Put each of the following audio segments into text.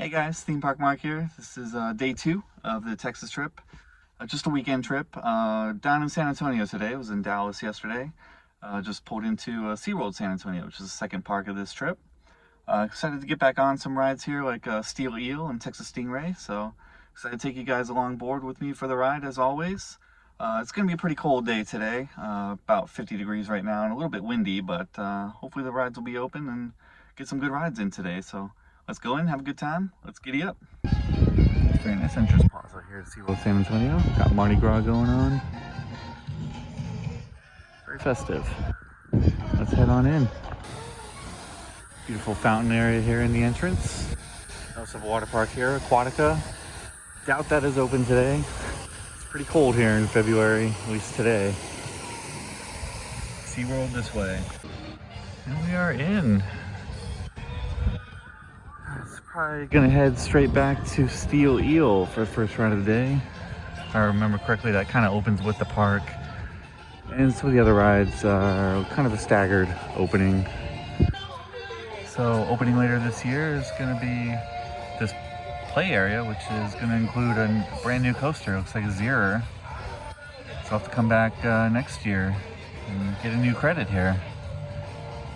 Hey guys, Theme Park Mark here. This is day 2 of the Texas trip. Just a weekend trip down in San Antonio today. I was in Dallas yesterday. Just pulled into SeaWorld San Antonio, which is the second park of this trip. Excited to get back on some rides here like steeleel and Texas Stingray. So excited to take you guys along board with me for the ride as always. It's going to be a pretty cold day today, about 50 degrees right now and a little bit windy, but hopefully the rides will be open and get some good rides in today. So let's go in, have a good time. Let's giddy up. Very nice entrance plaza here at SeaWorld San Antonio. Got Mardi Gras going on. Very festive. Let's head on in. Beautiful fountain area here in the entrance. Also have a water park here, Aquatica. Doubt that is open today. It's pretty cold here in February, at least today. SeaWorld this way. And we are in. Probably gonna head straight back to steeleel for the first ride of the day. If I remember correctly, that kind of opens with the park. And some of the other rides are kind of a staggered opening. So opening later this year is gonna be this play area, which is gonna include a brand new coaster. It looks like a Zero. So I'll have to come back next year and get a new credit here.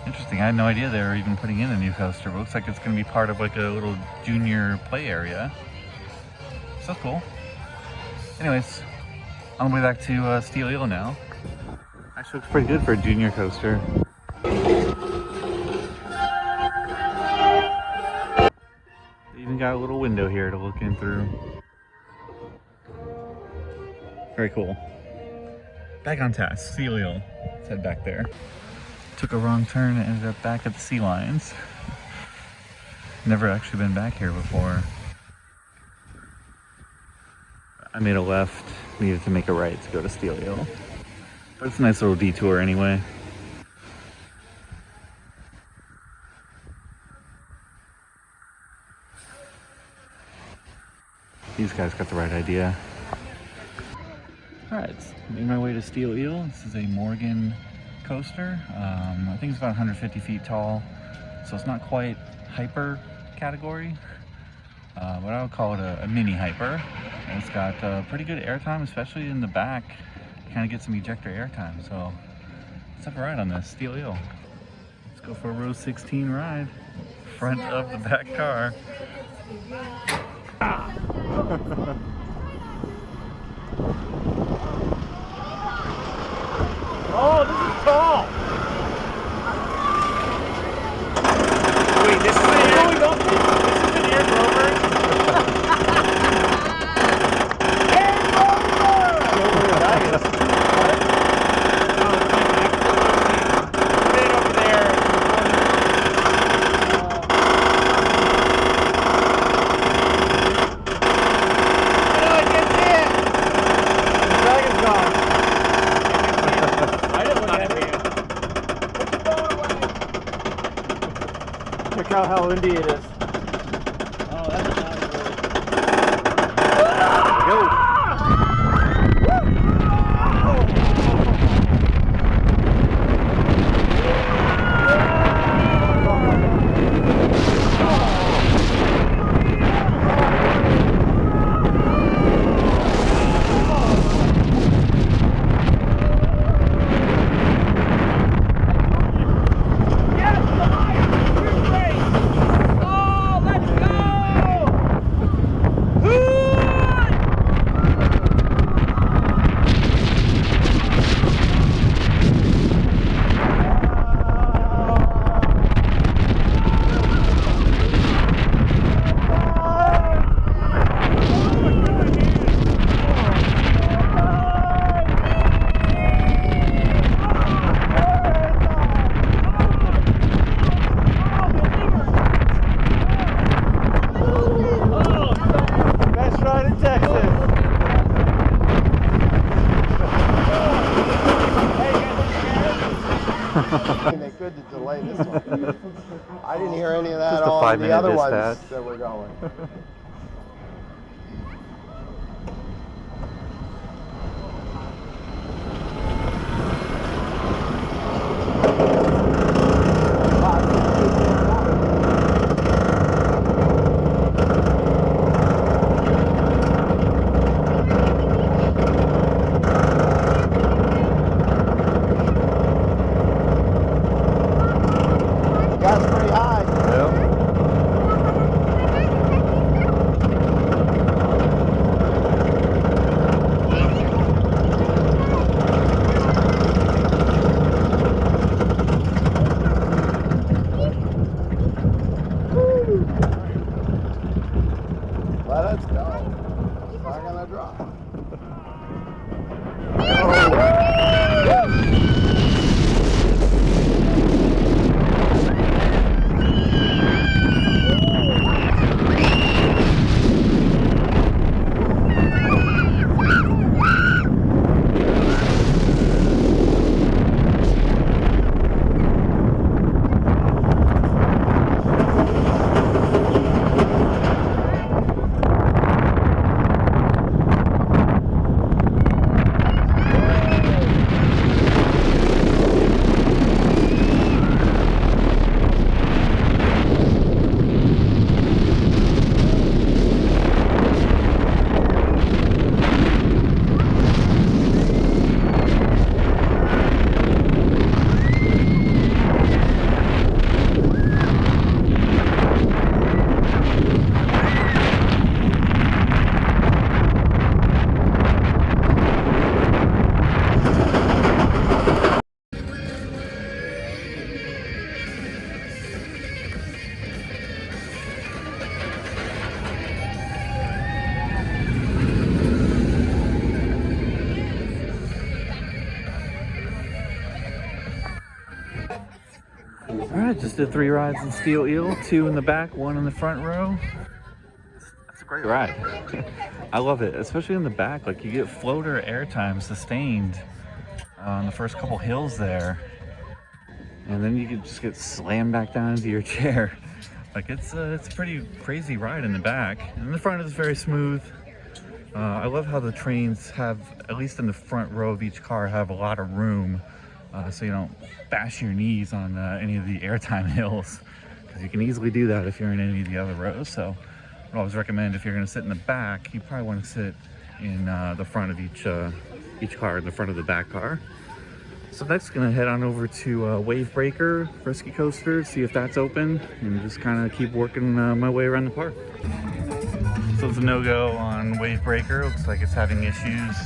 Interesting, I had no idea they were even putting in a new coaster, but it looks like it's going to be part of like a little junior play area. So that's cool. Anyways, on the way back to steeleel now. Actually looks pretty good for a junior coaster. They even got a little window here to look in through. Very cool. Back on task, steeleel. Let's head back there. Took a wrong turn and ended up back at the Sea Lions. Never actually been back here before. I made a left, needed to make a right to go to steeleel. But it's a nice little detour anyway. These guys got the right idea. Alright, made my way to steeleel. This is a Morgan coaster. I think it's about 150 feet tall, so it's not quite hyper category, but I would call it a mini hyper. And it's got pretty good airtime, especially in the back. Kind of get some ejector airtime, so let's have a ride on this steeleel. Let's go for a row 16 ride, front of the back car. Oh, this is tall! Wait, this is an air rover? This is an air rover? Air rover! Nice. What? Oh, it's like put it over there. No, I can't see it! The dragon's gone. I didn't look at you. Check out how windy it is. Oh, that's not good. Go. They could to delay this one. I didn't hear any of that Just a on the other ones dispatch. that were going. Let's go. It's not gonna drop. Alright, just did 3 rides in Steel Eel, 2 in the back, 1 in the front row. That's a great ride. I love it, especially in the back. Like, you get floater airtime sustained on the first couple hills there. And then you can just get slammed back down into your chair. Like, it's a pretty crazy ride in the back. And in the front is very smooth. I love how the trains have, at least in the front row of each car, have a lot of room. So you don't bash your knees on any of the airtime hills, because you can easily do that if you're in any of the other rows. So I always recommend, if you're going to sit in the back, you probably want to sit in the front of each car, in the front of the back car. So next, going to head on over to Wave Breaker Risky Coaster, see if that's open, and just kind of keep working my way around the park. So it's a no-go on Wave Breaker. Looks like it's having issues.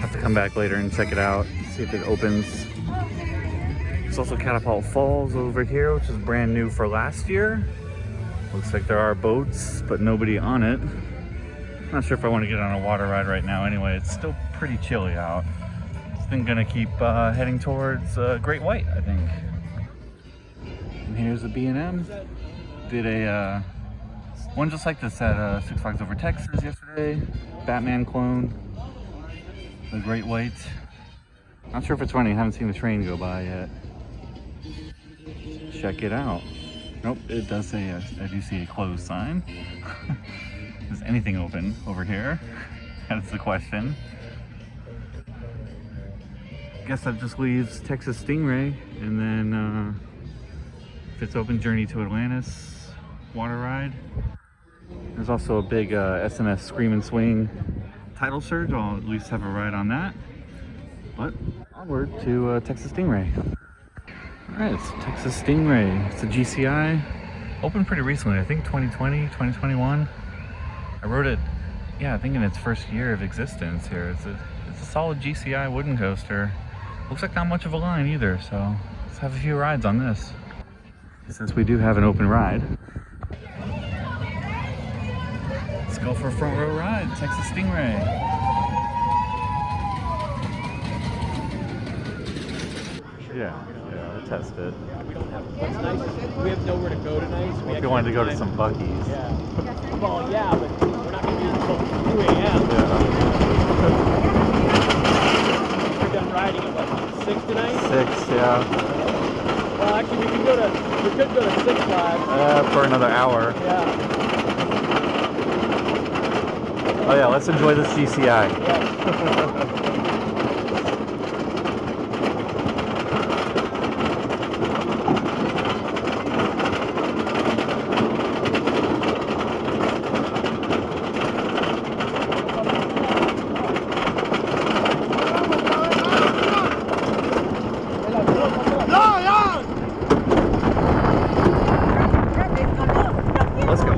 Have to come back later and check it out, see if it opens. There's also Catapult Falls over here, which is brand new for last year. Looks like there are boats, but nobody on it. Not sure if I want to get on a water ride right now anyway. It's still pretty chilly out. I think gonna keep heading towards Great White, I think. And here's the B&M. Did a one just like this at Six Flags Over Texas yesterday. Batman clone. The Great White. Not sure if it's running. I haven't seen the train go by yet. Check it out. Nope, it does say, I do see a closed sign. Is anything open over here? That's the question. Guess that just leaves Texas Stingray, and then if it's open, Journey to Atlantis water ride. There's also a big SMS Scream and Swing tidal surge. I'll at least have a ride on that. But onward to Texas Stingray. Alright, it's Texas Stingray. It's a GCI. Opened pretty recently, I think 2020, 2021. I rode it, yeah, I think in its first year of existence here. It's a solid GCI wooden coaster. Looks like not much of a line either, so let's have a few rides on this. Since we do have an open ride, let's go for a front row ride, Texas Stingray. Yeah, we'll test it. We don't have, what's nice, we have nowhere to go tonight. So if you wanted to go to some Buc-ee's. Yeah. Well, yeah, but we're not going to be until 2 a.m. Yeah. We're done riding at what, 6 tonight? 6, yeah. Well, actually, we could go to Six Flags. For another hour. Yeah. Oh yeah, let's enjoy this GCI. Yeah. Let's go.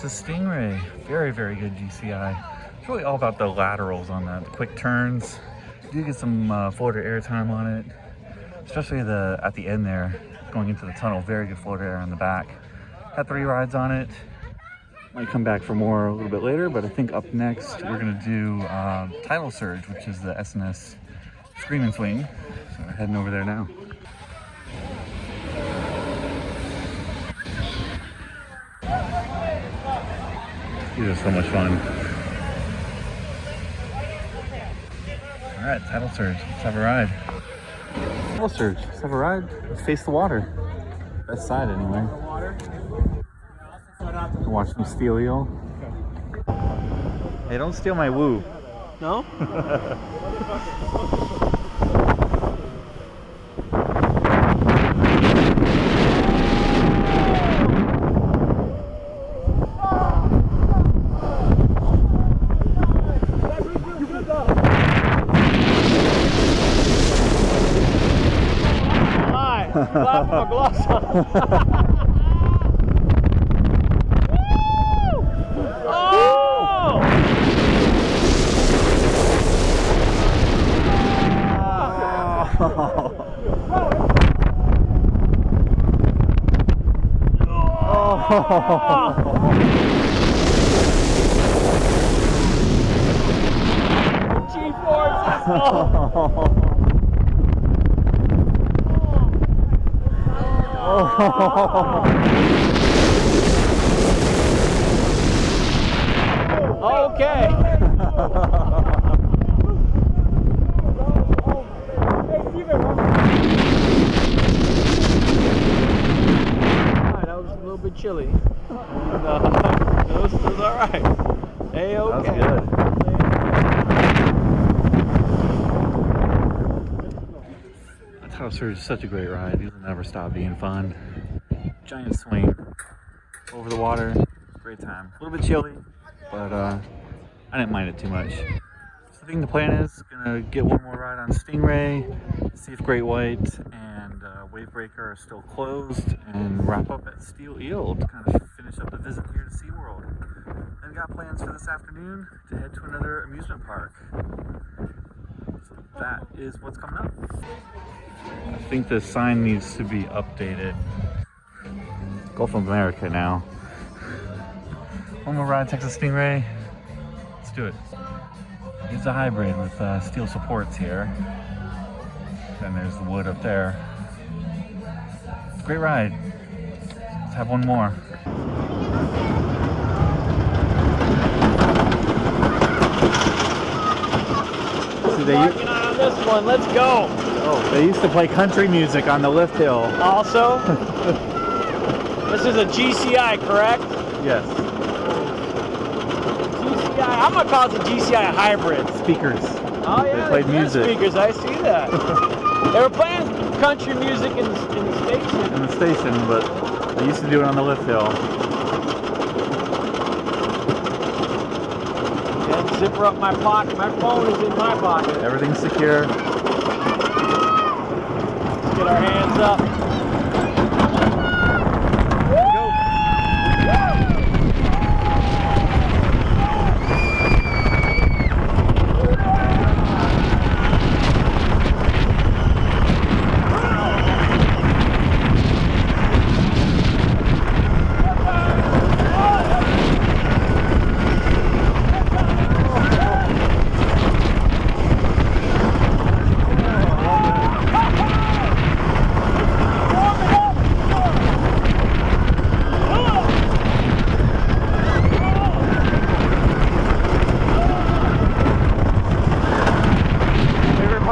Texas Stingray. Very, very good GCI. It's really all about the laterals on that, the quick turns. You do get some floater air time on it, especially at the end there, going into the tunnel. Very good floater air on the back. Had 3 rides on it. Might come back for more a little bit later, but I think up next we're gonna do Tidal Surge, which is the S&S Scream and Swing. So we're heading over there now. These are so much fun. All right, Tidal Surge, let's have a ride. Tidal Surge, let's have a ride. Let's face the water. Best side anyway. Watch some steeleel. Hey, don't steal my woo. No? Glad my gloves on. Okay. That was a little bit chilly. That was all right. Hey, okay. That was good. Tidal Surge is such a great ride. These will never stop being fun. Giant swing over the water. Great time. A little bit chilly, but I didn't mind it too much. So I think the plan is gonna get one more ride on Stingray, see if Great White and Wavebreaker are still closed, and wrap up at steeleel to kind of finish up the visit here to SeaWorld. Then got plans for this afternoon to head to another amusement park. So that is what's coming up. I think the sign needs to be updated. Gulf of America now. One more ride, Texas Stingray. Let's do it. It's a hybrid with steel supports here. And there's the wood up there. It's a great ride. Let's have one more. See, Marking on this one. Let's go. Oh, they used to play country music on the lift hill. Also, this is a GCI, correct? Yes. GCI. I'm gonna call it a GCI hybrid. Speakers. Oh yeah, They played music. Speakers. I see that. They were playing country music in the station. In the station, but they used to do it on the lift hill. And zipper up my pocket. My phone is in my pocket. Everything's secure. Let's get our hands up.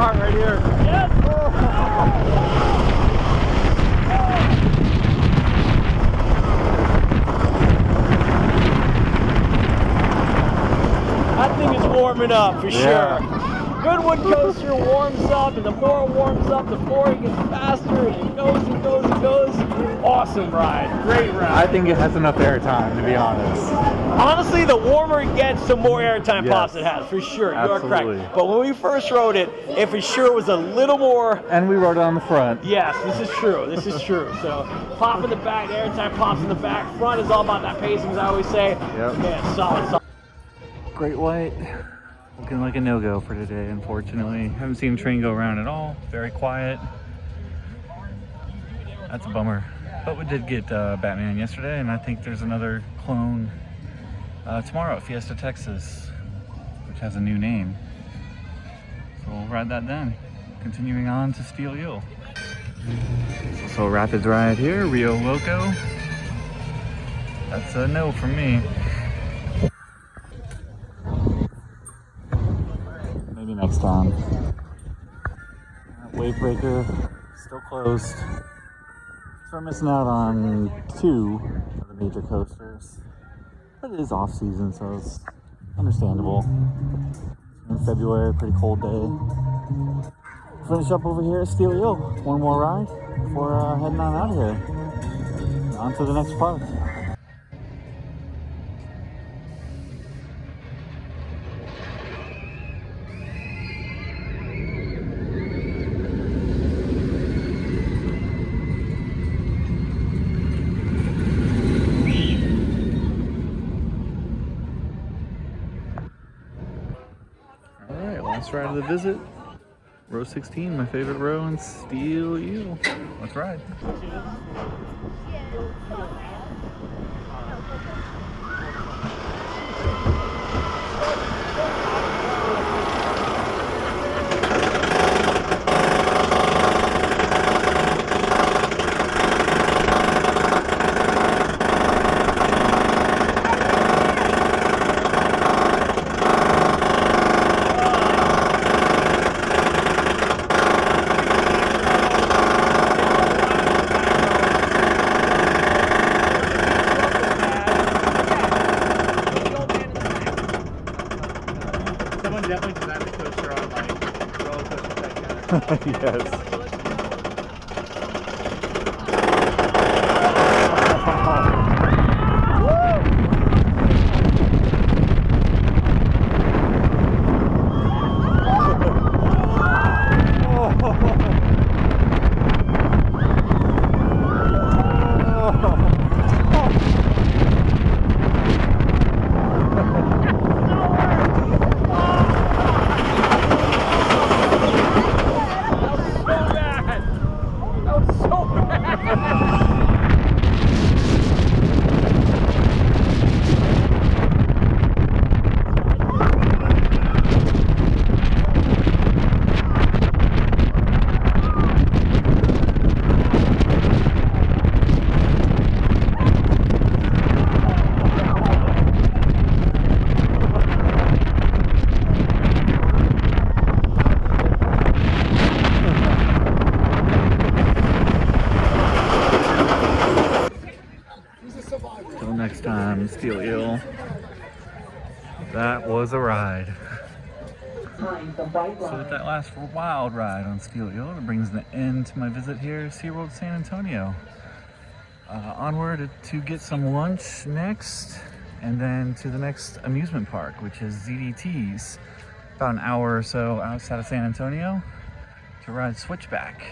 Right here. Yes. That thing is warming up for sure. Goodwood coaster warms up, and the more it warms up, the more it gets faster, and it goes and goes and goes, awesome ride, great ride. I think it has enough airtime, to be honest. Honestly, the warmer it gets, the more airtime Yes. pops it has, for sure. Absolutely. You are correct. But when we first rode it, it for sure was a little more. And we rode it on the front. Yes, this is true. This is true. So, pop in the back, the airtime pops in the back. Front is all about that pacing, as I always say. Yep. Man, solid. Great white. Looking like a no-go for today, unfortunately. Haven't seen the train go around at all. Very quiet. That's a bummer. But we did get Batman yesterday, and I think there's another clone tomorrow at Fiesta, Texas, which has a new name. So we'll ride that then. Continuing on to Steeleel. There's also a Rapids ride here, Rio Loco. That's a no from me. Maybe next time. Wave breaker still closed. So we're missing out on 2 of the major coasters. But it is off season, so it's understandable. In February, pretty cold day. Finish up over here at Steeleel. One more ride before heading on out of here. On to the next park. Last ride of the visit, row 16, my favorite row in Steeleel. Let's ride. Definitely designed the coaster on like rollercoaster type. Yes. Next time, Steeleel. That was a ride. So with that last wild ride on Steeleel, it brings the end to my visit here at SeaWorld San Antonio. Onward to get some lunch next, and then to the next amusement park, which is ZDT's. About an hour or so outside of San Antonio to ride Switchback.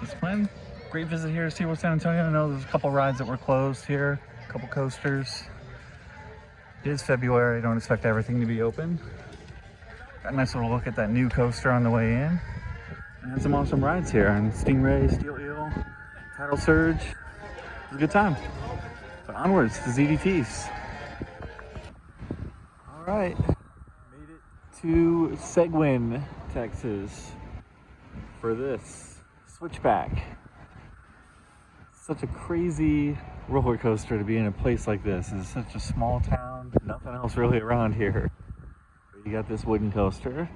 It's planned. Great visit here at SeaWorld San Antonio. I know there's a couple rides that were closed here, a couple coasters. It is February, I don't expect everything to be open. Got a nice little look at that new coaster on the way in. And had some awesome rides here on Stingray, Steeleel, Tidal Surge. It was a good time. So onwards to ZDT's. All right, made it to Seguin, Texas for this Switchback. Such a crazy roller coaster to be in a place like this. It's such a small town, nothing else really around here. But you got this wooden coaster.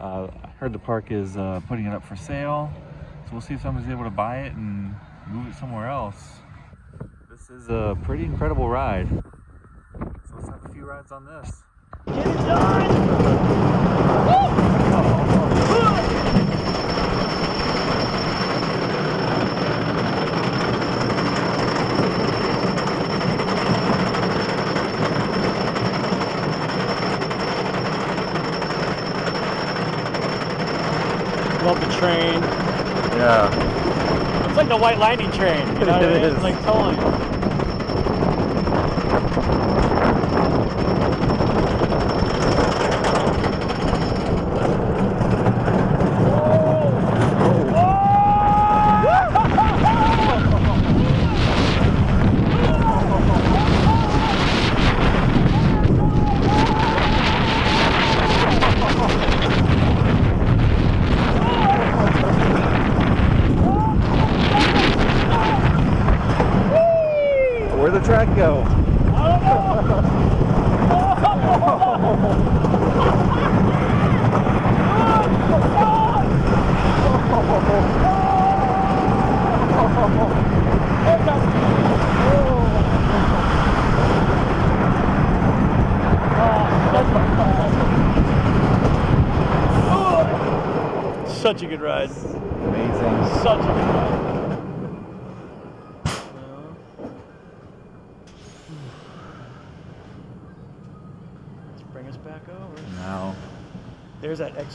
I heard the park is putting it up for sale, so we'll see if somebody's able to buy it and move it somewhere else. This is a pretty incredible ride. So let's have a few rides on this. Get it done! Woo! above the train. Yeah. It's like the White Lightning train, you know what I mean? is. It's like totally. Where'd the track go? Such a good ride. Amazing. Such a good ride. Let's bring us back over. No. There's that X3, I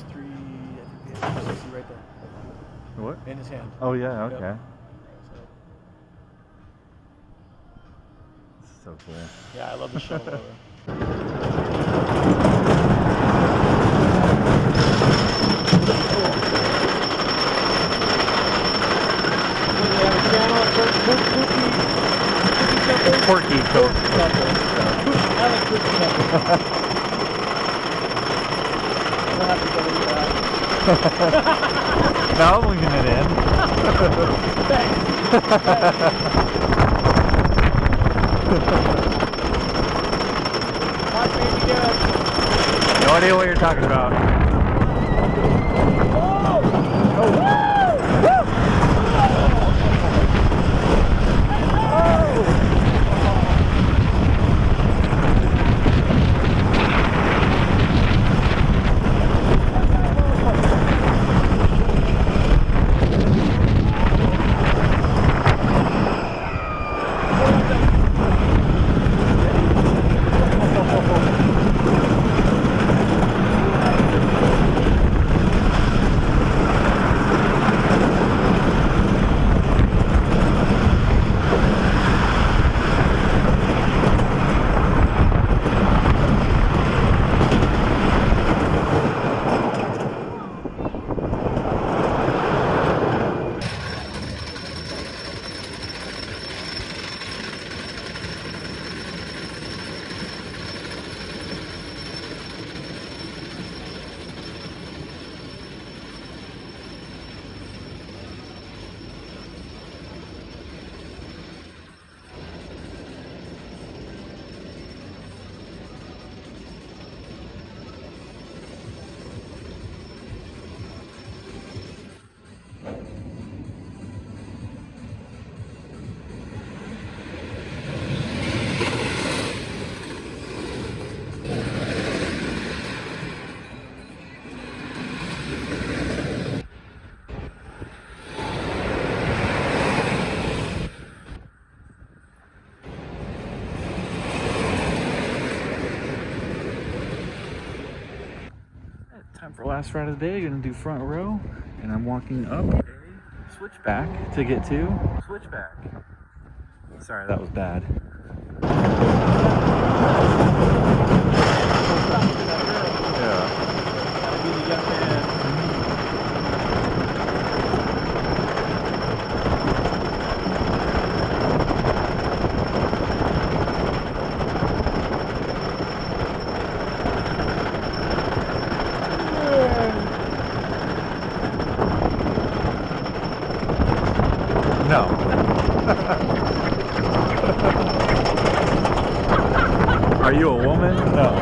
think the X3 right there. What? In his hand. Oh yeah, okay. Yep. So cool. Yeah, I love the shuttle over. Porky coat. I like cookie cutter. I don't have to go into that. No, I'm leaving it in. Thanks. Watch me do it. No idea what you're talking about. Time for last ride of the day. Gonna do front row, and I'm walking up a switchback to get to Switchback. Sorry, that was bad. Yeah. No. Are you a woman? No.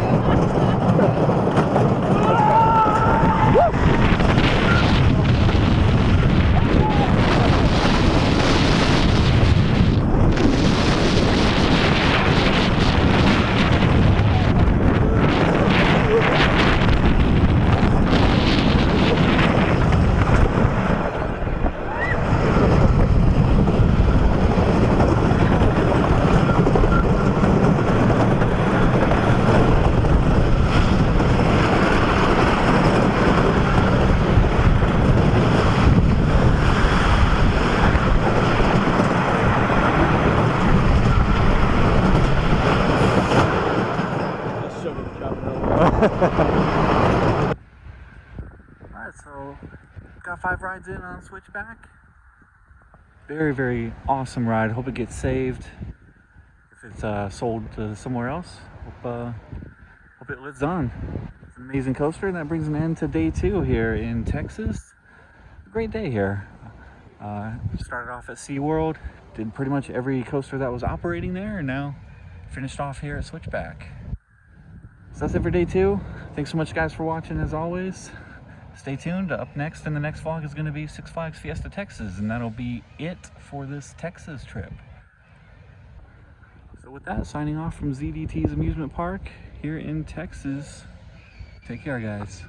Alright, so got 5 rides in on Switchback. Very, very awesome ride. Hope it gets saved. If it's sold to somewhere else, hope it lives on. It's an amazing coaster, and that brings an end to day 2 here in Texas. A great day here. Started off at SeaWorld, did pretty much every coaster that was operating there, and now finished off here at Switchback. So that's it for day 2. Thanks so much, guys, for watching as always. Stay tuned. Up next in the next vlog is going to be Six Flags Fiesta Texas, and that'll be it for this Texas trip. So with that, signing off from ZDT's Amusement Park here in Texas. Take care, guys.